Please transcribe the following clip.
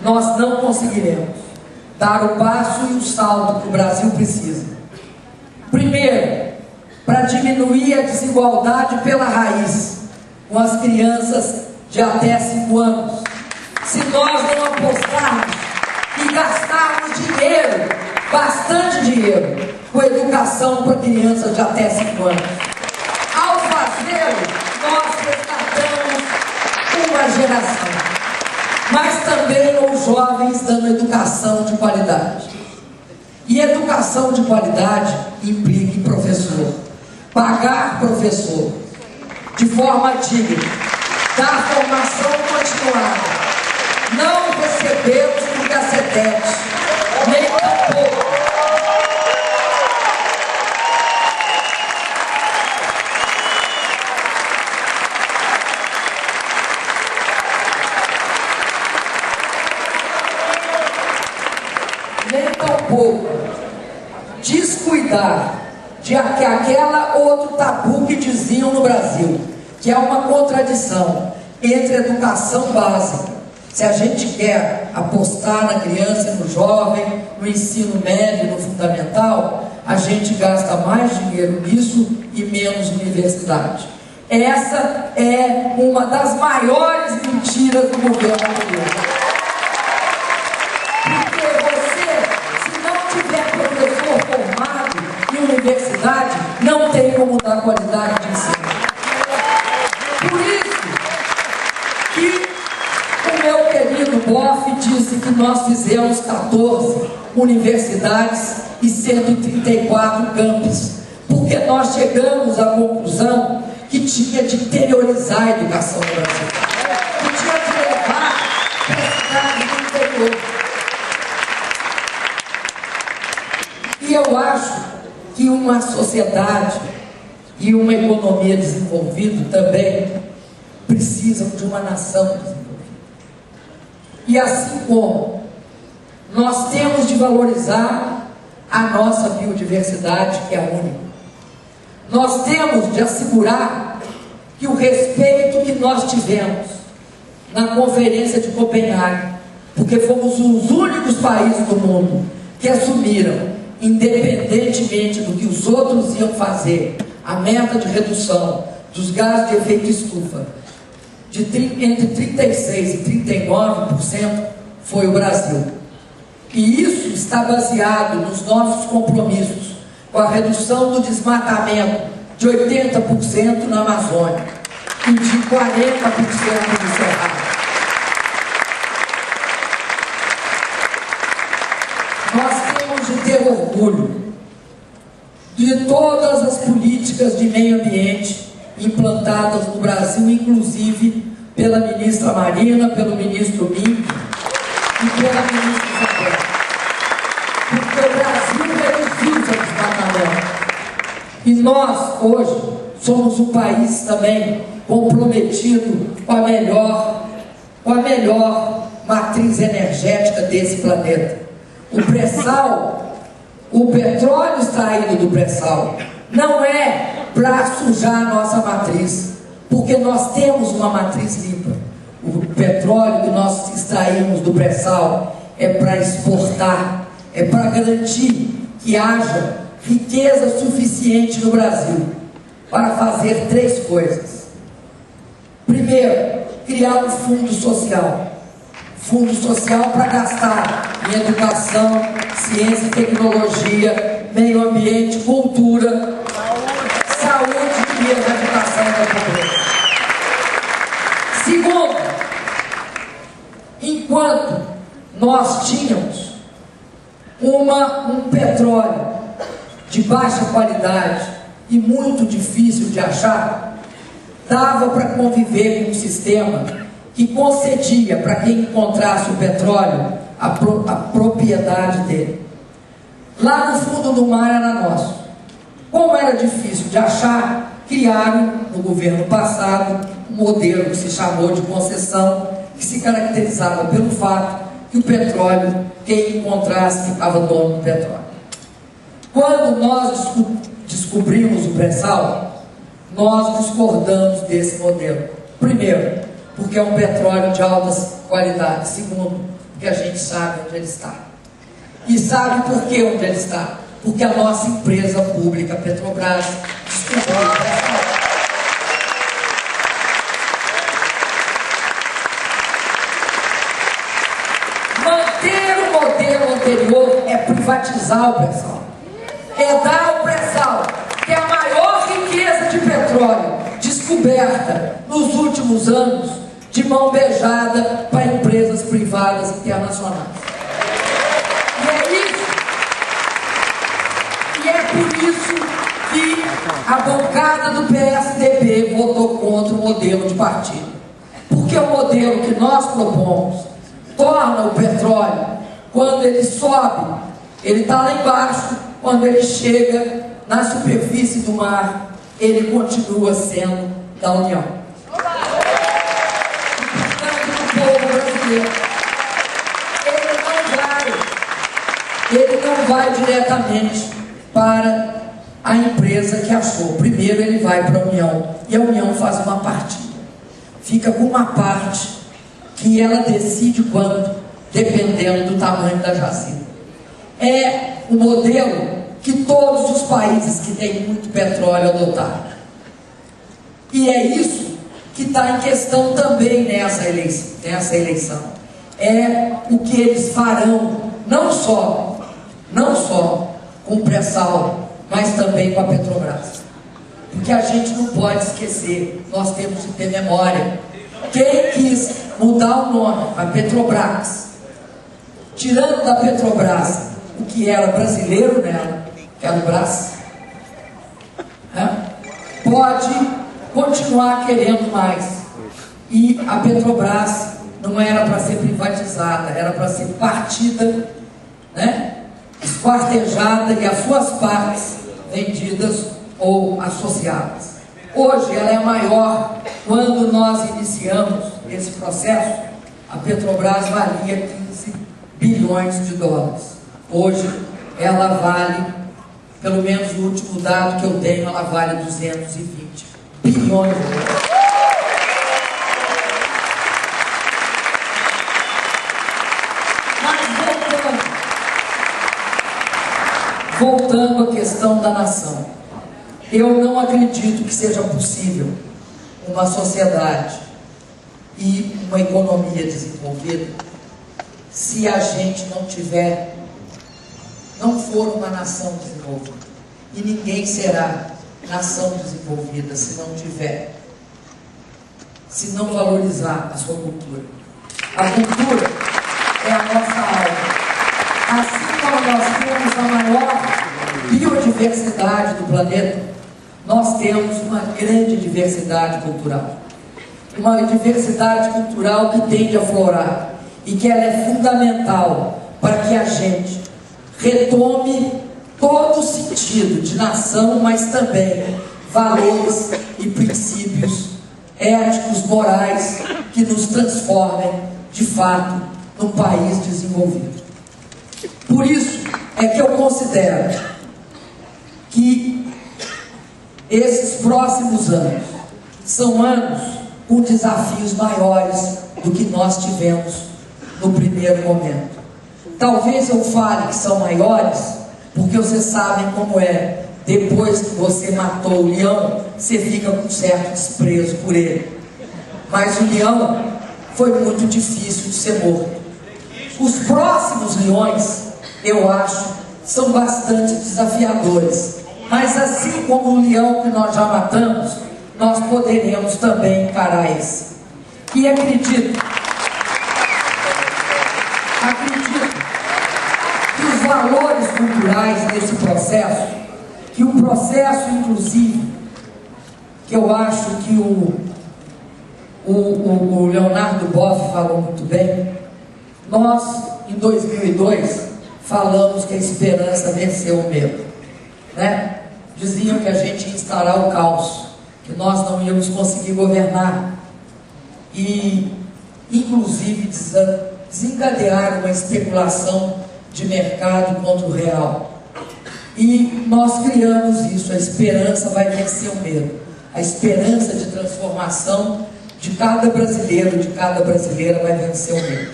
nós não conseguiremos dar o passo e o salto que o Brasil precisa. Primeiro, para diminuir a desigualdade pela raiz, com as crianças de até 5 anos. Se nós não apostarmos e gastarmos dinheiro, bastante dinheiro, com educação para crianças de até 5 anos. Ao fazê-lo, nós resgatamos uma geração, mas também aos jovens dando educação de qualidade. E educação de qualidade implica em professor. Pagar professor de forma digna, dar formação continuada, não recebemos por cacetete, nem tampouco descuidar de aquela outro tabu que diziam no Brasil, que é uma contradição entre educação básica. Se a gente quer apostar na criança, no jovem, no ensino médio, no fundamental, a gente gasta mais dinheiro nisso e menos universidade. Essa é uma das maiores mentiras do governo anterior. Universidade não tem como dar qualidade de ensino. Por isso que o meu querido Boff disse que nós fizemos 14 universidades e 134 campos, porque nós chegamos à conclusão que tinha de interiorizar a educação do Brasil, que tinha de levar para a cidade do interior. E eu acho que uma sociedade e uma economia desenvolvida também precisam de uma nação desenvolvida. E assim como nós temos de valorizar a nossa biodiversidade, que é única, nós temos de assegurar que o respeito que nós tivemos na Conferência de Copenhague, porque fomos os únicos países do mundo que assumiram, independentemente do que os outros iam fazer, a meta de redução dos gases de efeito estufa entre 36% e 39% foi o Brasil. E isso está baseado nos nossos compromissos com a redução do desmatamento de 80% na Amazônia e de 40% no Cerrado. Nós temos de ter orgulho de todas as políticas de meio ambiente implantadas no Brasil, inclusive pela ministra Marina, pelo ministro Mink e pela ministra Isabel. Porque o Brasil reduziu o desmatamento. E nós, hoje, somos um país também comprometido com a melhor matriz energética desse planeta. O pré-sal, o petróleo extraído do pré-sal, não é para sujar a nossa matriz, porque nós temos uma matriz limpa. O petróleo que nós extraímos do pré-sal é para exportar, é para garantir que haja riqueza suficiente no Brasil para fazer 3 coisas. Primeiro, criar um fundo social. Fundo social para gastar em educação, ciência e tecnologia, meio ambiente, cultura, saúde e erradicação da pobreza. Segundo, enquanto nós tínhamos um petróleo de baixa qualidade e muito difícil de achar, dava para conviver com um sistema que concedia para quem encontrasse o petróleo a propriedade dele. Lá no fundo do mar era nosso. Como era difícil de achar, criaram no governo passado um modelo que se chamou de concessão, que se caracterizava pelo fato que o petróleo, quem encontrasse, ficava dono do petróleo. Quando nós descobrimos o pré-sal, nós discordamos desse modelo. Primeiro, porque é um petróleo de altas qualidades. Segundo, porque a gente sabe onde ele está. E sabe por que onde ele está? Porque a nossa empresa pública, Petrobras, descobriu o pré-sal. Manter o modelo anterior é privatizar o pré-sal. É dar ao pré-sal, que é a maior riqueza de petróleo descoberta nos últimos anos, de mão beijada para empresas privadas internacionais. E é isso. E é por isso que a bancada do PSDB votou contra o modelo de partido. Porque o modelo que nós propomos torna o petróleo, quando ele sobe, ele está lá embaixo, quando ele chega na superfície do mar, ele continua sendo da União. Ele não vai diretamente para a empresa que achou. Primeiro ele vai para a União, e a União faz uma partida. Fica com uma parte que ela decide quando, dependendo do tamanho da jacida. É o modelo que todos os países que têm muito petróleo adotaram. E é isso que está em questão também nessa eleição. É o que eles farão, não só com o pré-sal, mas também com a Petrobras. Porque a gente não pode esquecer, nós temos que ter memória. Quem quis mudar o nome para Petrobras, tirando da Petrobras o que era brasileiro nela, que era o Brás, pode continuar querendo mais. E a Petrobras não era para ser privatizada, era para ser partida, esquartejada e as suas partes vendidas ou associadas. Hoje ela é a maior. Quando nós iniciamos esse processo, a Petrobras valia 15 bilhões de dólares. Hoje ela vale, pelo menos o último dado que eu tenho, ela vale 220 bilhões de dólares. Voltando à questão da nação, eu não acredito que seja possível uma sociedade e uma economia desenvolvida se a gente não for uma nação desenvolvida. E ninguém será nação desenvolvida se não valorizar a sua cultura. A cultura é a nossa alma. Assim como nós temos a maior biodiversidade do planeta, nós temos uma grande diversidade cultural. Uma diversidade cultural que tende a aflorar e que ela é fundamental para que a gente retome todo o sentido de nação, mas também valores e princípios éticos, morais, que nos transformem, de fato, num país desenvolvido. Por isso é que eu considero que esses próximos anos são anos com desafios maiores do que nós tivemos no primeiro momento. Talvez eu fale que são maiores, porque vocês sabem como é. Depois que você matou o leão, você fica com certo desprezo por ele. Mas o leão foi muito difícil de ser morto. Os próximos leões, eu acho, são bastante desafiadores. Mas assim como o leão que nós já matamos, nós poderemos também encarar esse. E acredito que os valores culturais desse processo, que o processo inclusive, que eu acho que o Leonardo Boff falou muito bem, nós em 2002 falamos que a esperança venceu o medo, diziam que a gente ia instalar o caos, que nós não íamos conseguir governar, e inclusive desencadearam uma especulação de mercado contra o real. E nós criamos isso, a esperança vai vencer o medo, a esperança de transformação de cada brasileiro, de cada brasileira vai vencer o medo.